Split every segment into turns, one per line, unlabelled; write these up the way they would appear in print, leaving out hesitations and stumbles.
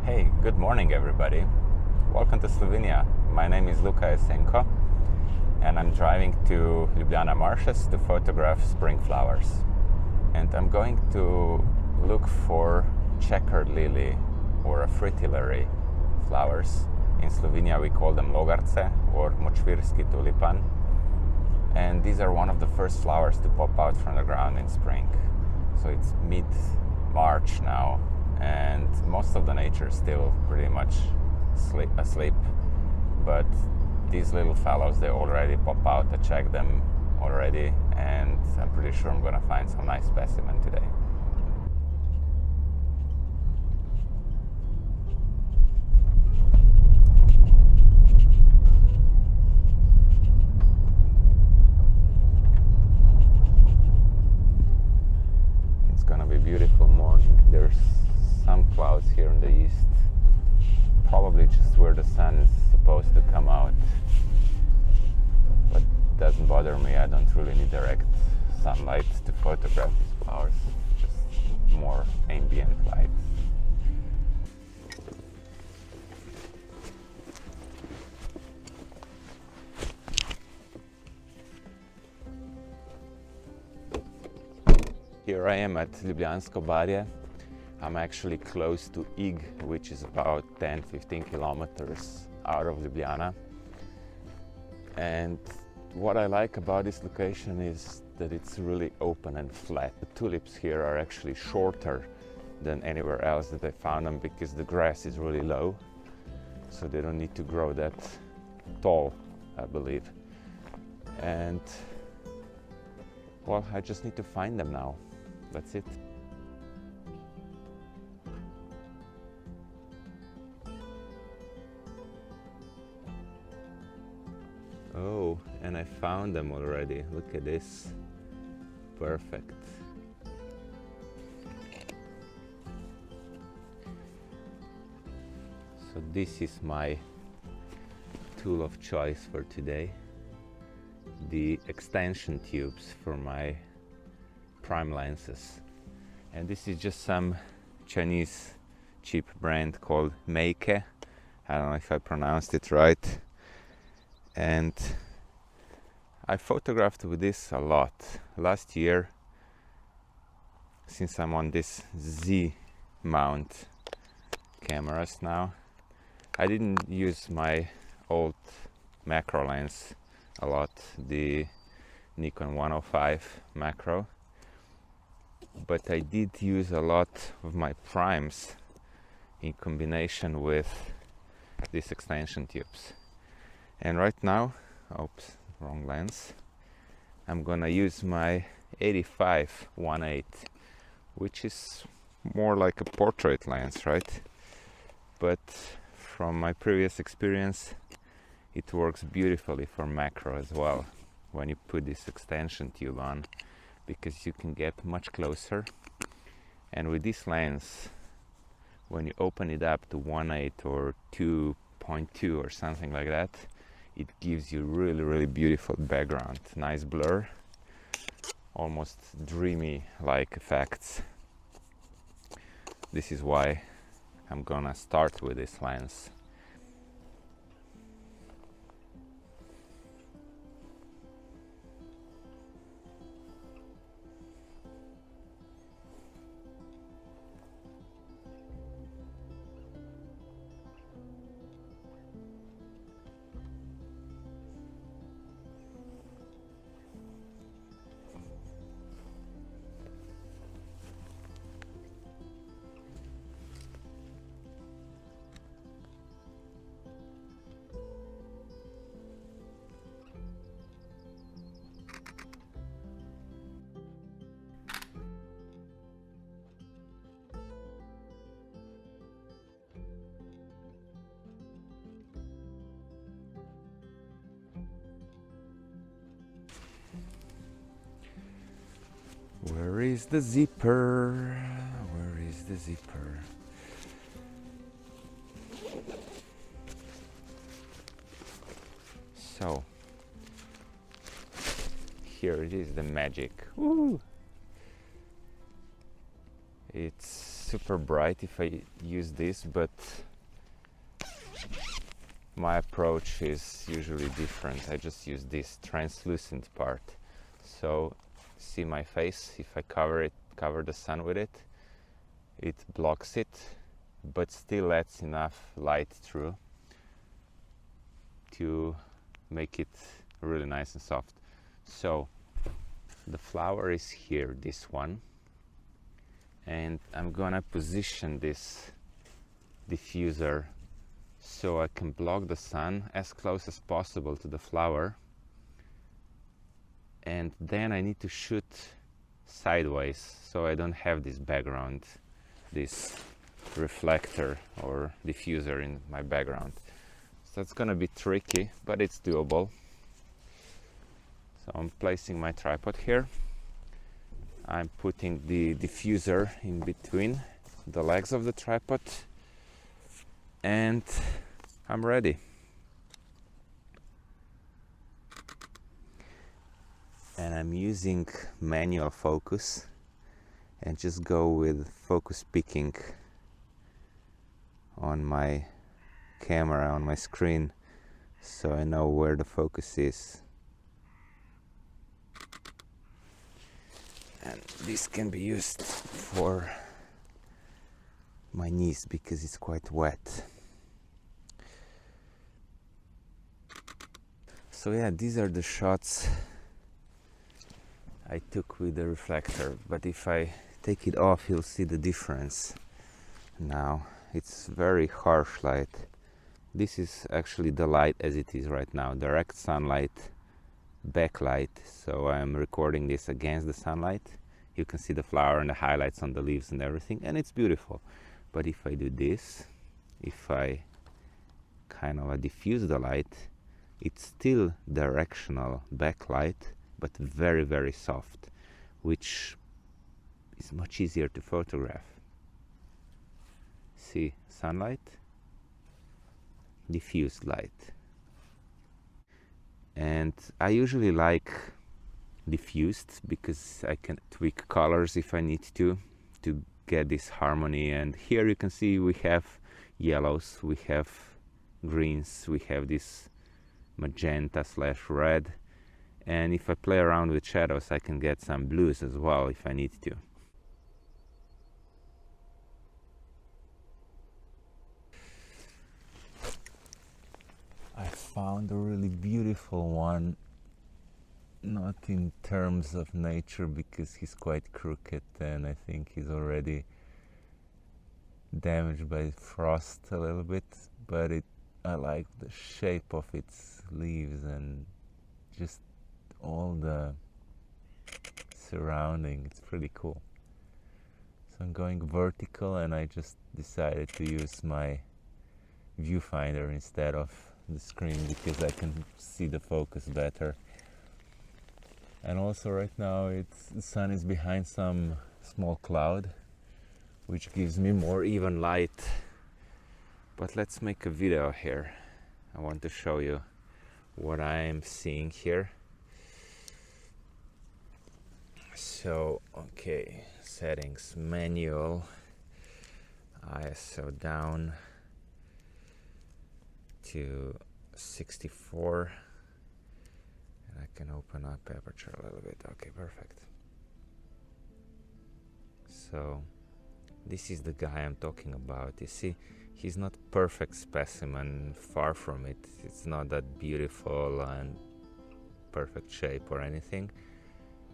Hey, good morning everybody. Welcome to Slovenia. My name is Luka Jesenko and I'm driving to Ljubljana Marshes to photograph spring flowers. And I'm going to look for chequered lily or a fritillary flowers. In Slovenia we call them logarica or močvirski tulipan. And these are one of the first flowers to pop out from the ground in spring. So it's mid-March now, and most of the nature is still pretty much asleep. But these little fellows, they already pop out. I checked them already, and I'm pretty sure I'm gonna find some nice specimen today. It's gonna be a beautiful morning. There's some clouds here in the east, probably just where the sun is supposed to come out, but it doesn't bother me. I don't really need direct sunlight to photograph these flowers, just more ambient light. Here I am at Ljubljansko barje. I'm actually close to Ig, which is about 10-15 kilometers out of Ljubljana. And what I like about this location is that it's really open and flat. The tulips here are actually shorter than anywhere else that I found them because the grass is really low, so they don't need to grow that tall, I believe. And well, I just need to find them now. That's it. Oh, and I found them already. Look at this. Perfect. So this is my tool of choice for today. The extension tubes for my prime lenses. And this is just some Chinese cheap brand called Meike. I don't know if I pronounced it right. And I photographed with this a lot last year, since I'm on this Z mount cameras now. I didn't use my old macro lens a lot, the Nikon 105 macro, but I did use a lot of my primes in combination with these extension tubes. And right now, oops, wrong lens, I'm gonna use my 85 1.8, which is more like a portrait lens, right? But from my previous experience, it works beautifully for macro as well when you put this extension tube on, because you can get much closer. And with this lens, when you open it up to 1.8 or 2.2 or something like that, it gives you really beautiful background, nice blur, almost dreamy like effects. This is why I'm gonna start with this lens. Where is the zipper? Where is the zipper? So, here it is, the magic. Woo! It's super bright if I use this, but my approach is usually different. I just use this translucent part. So see my face, if I cover the sun with it, it blocks it, but still lets enough light through to make it really nice and soft. So the flower is here, this one, and I'm gonna position this diffuser so I can block the sun as close as possible to the flower, and then I need to shoot sideways so I don't have this background, this reflector or diffuser in my background. So it's gonna be tricky, but it's doable. So I'm placing my tripod here. I'm putting the diffuser in between the legs of the tripod, and I'm ready. And I'm using manual focus and just go with focus picking on my camera, on my screen, so I know where the focus is. And this can be used for my knees because it's quite wet. So yeah, these are the shots I took with the reflector, but if I take it off, you'll see the difference. Now it's very harsh light. This is actually the light as it is right now, direct sunlight, backlight. So I'm recording this against the sunlight. You can see the flower and the highlights on the leaves and everything, and it's beautiful. But if I do this, if I kind of diffuse the light, it's still directional backlight, but very, very soft, which is much easier to photograph. See, sunlight, diffused light. And I usually like diffused because I can tweak colors if I need to get this harmony. And here you can see we have yellows, we have greens, we have this magenta / red, and if I play around with shadows I can get some blues as well if I need to. I found a really beautiful one, not in terms of nature because he's quite crooked and I think he's already damaged by frost a little bit, but I like the shape of its leaves and just all the surrounding. It's pretty cool. So I'm going vertical and I just decided to use my viewfinder instead of the screen because I can see the focus better. And also right now the sun is behind some small cloud, which gives me more even light. But let's make a video here. I want to show you what I'm seeing here. So, okay, settings, manual, ISO down to 64, and I can open up aperture a little bit. Okay, perfect. So this is the guy I'm talking about. You see, he's not perfect specimen, far from it. It's not that beautiful and perfect shape or anything,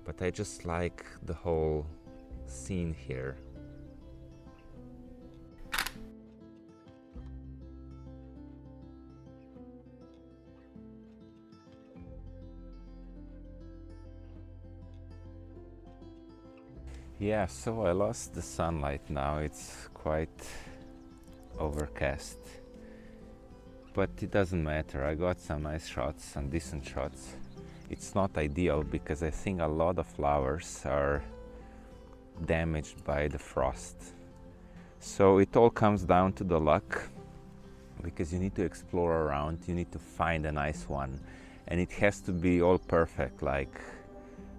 but I just like the whole scene here. Yeah, so I lost the sunlight now. It's quite overcast, but it doesn't matter. I got some nice shots, some decent shots. It's not ideal because I think a lot of flowers are damaged by the frost. So it all comes down to the luck, because you need to explore around, you need to find a nice one, and it has to be all perfect, like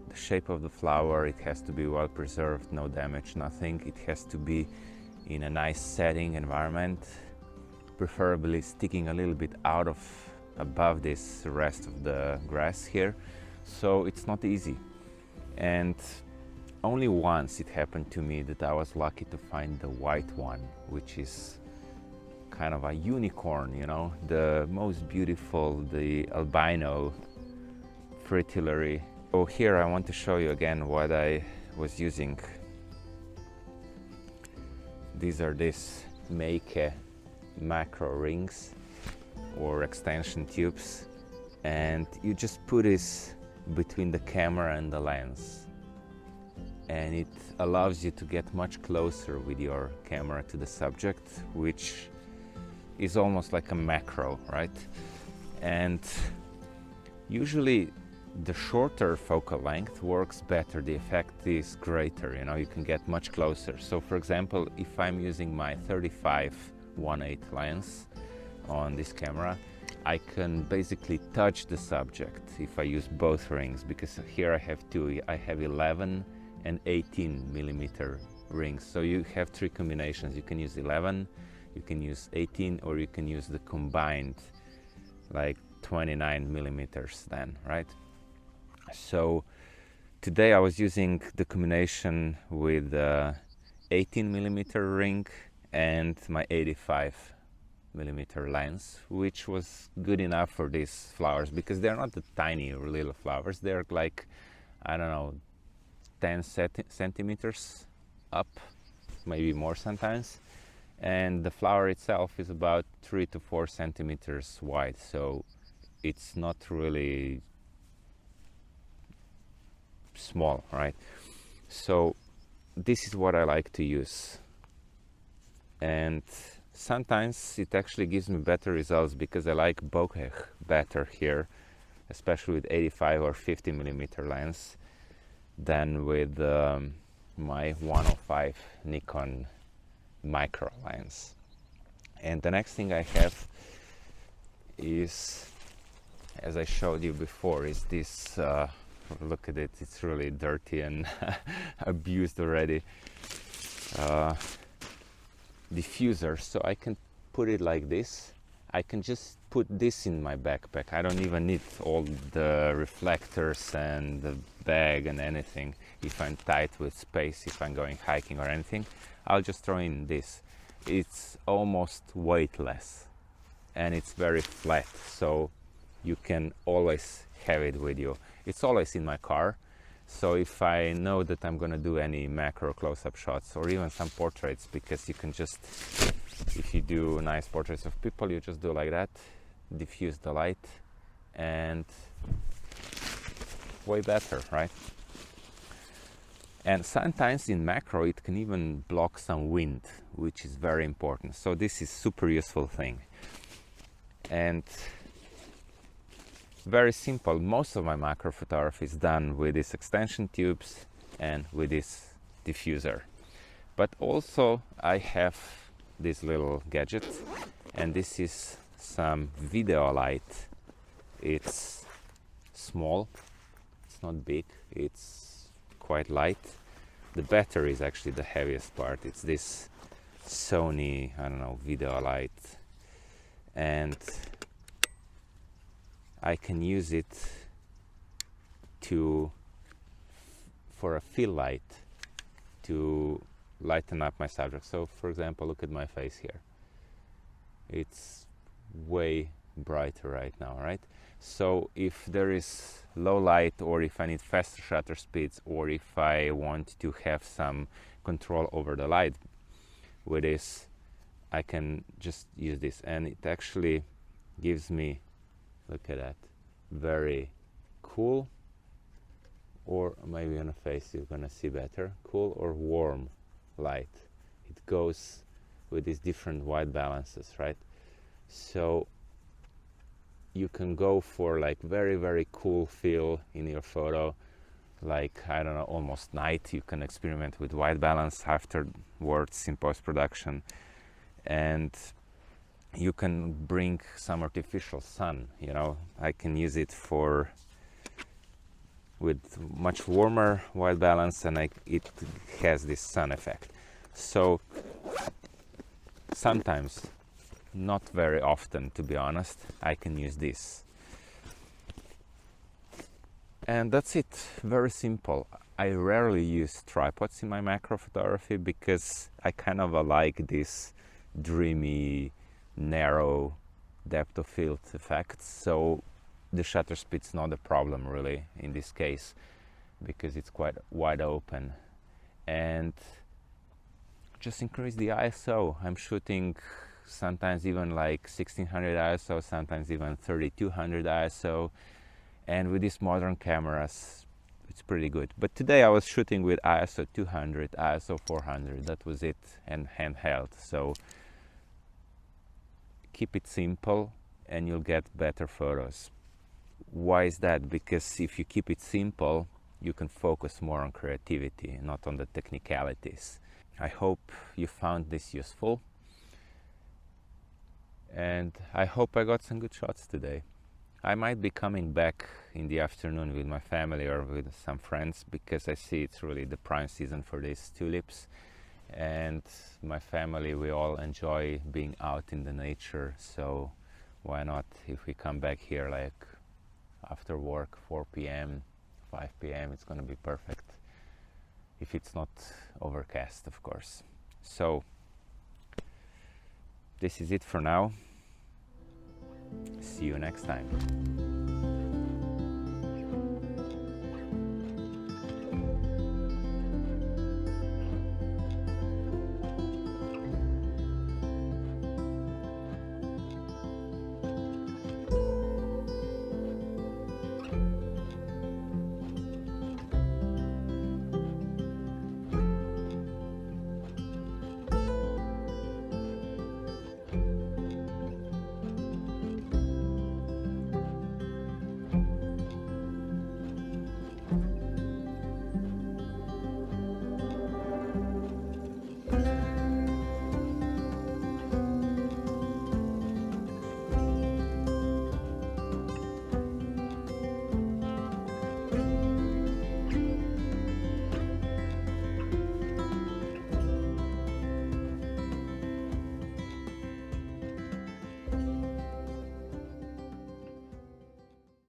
the shape of the flower, it has to be well preserved, no damage, nothing. It has to be in a nice setting environment, preferably sticking a little bit out of above this rest of the grass here. So it's not easy. And only once it happened to me that I was lucky to find the white one, which is kind of a unicorn, you know, the most beautiful, the albino fritillary. So here I want to show you again what I was using. These are these Meike macro rings or extension tubes, and you just put this between the camera and the lens, and it allows you to get much closer with your camera to the subject, which is almost like a macro, right? And usually the shorter focal length works better, the effect is greater, you know, you can get much closer. So for example, if I'm using my 35-1/8 lens on this camera, I can basically touch the subject if I use both rings, because here I have two. I have 11 and 18 millimeter rings. So you have three combinations. You can use 11, you can use 18, or you can use the combined like 29 millimeters then, right? So today I was using the combination with 18 millimeter ring and my 85 millimeter lens, which was good enough for these flowers, because they're not the tiny little flowers. They're like, I don't know, 10 centimeters up, maybe more sometimes. And the flower itself is about 3 to 4 centimeters wide. So it's not really small, right? So this is what I like to use. And sometimes it actually gives me better results, because I like bokeh better here, especially with 85 or 50 millimeter lens, than with my 105 Nikon micro lens. And the next thing I have is, as I showed you before, is this, look at it, it's really dirty and abused already, diffuser. So I can put it like this. I can just put this in my backpack. I don't even need all the reflectors and the bag and anything. If I'm tight with space, if I'm going hiking or anything, I'll just throw in this. It's almost weightless and it's very flat, so you can always have it with you. It's always in my car. So if I know that I'm gonna do any macro close-up shots or even some portraits, because you can just, if you do nice portraits of people, you just do like that, diffuse the light, and way better, right? And sometimes in macro it can even block some wind, which is very important. So this is super useful thing. And very simple. Most of my macro photography is done with these extension tubes and with this diffuser. But also I have this little gadget, and this is some video light. It's small, it's not big, it's quite light. The battery is actually the heaviest part. It's this Sony, I don't know, video light, and I can use it for a fill light to lighten up my subject. So for example, look at my face here. It's way brighter right now, right? So if there is low light, or if I need faster shutter speeds, or if I want to have some control over the light with this, I can just use this, and it actually gives me, look at that, very cool, or maybe on a face you're gonna see better, cool or warm light. It goes with these different white balances, right? So you can go for like very cool feel in your photo, like, I don't know, almost night. You can experiment with white balance afterwards in post-production, and you can bring some artificial sun, you know. I can use it for with much warmer white balance, and it has this sun effect. So sometimes, not very often to be honest, I can use this. And that's it, very simple. I rarely use tripods in my macro photography because I kind of like this dreamy, narrow depth of field effects, so the shutter speed's not a problem really in this case because it's quite wide open. And just increase the ISO. I'm shooting sometimes even like 1600 ISO, sometimes even 3200 ISO, and with these modern cameras it's pretty good. But today I was shooting with ISO 200, ISO 400, that was it, and handheld. So keep it simple and you'll get better photos. Why is that? Because if you keep it simple, you can focus more on creativity, not on the technicalities. I hope you found this useful, and I hope I got some good shots today. I might be coming back in the afternoon with my family or with some friends because I see it's really the prime season for these tulips, and my family, we all enjoy being out in the nature, so why not if we come back here like after work, 4 p.m, 5 p.m, it's gonna be perfect. If it's not overcast, of course. So this is it for now. See you next time.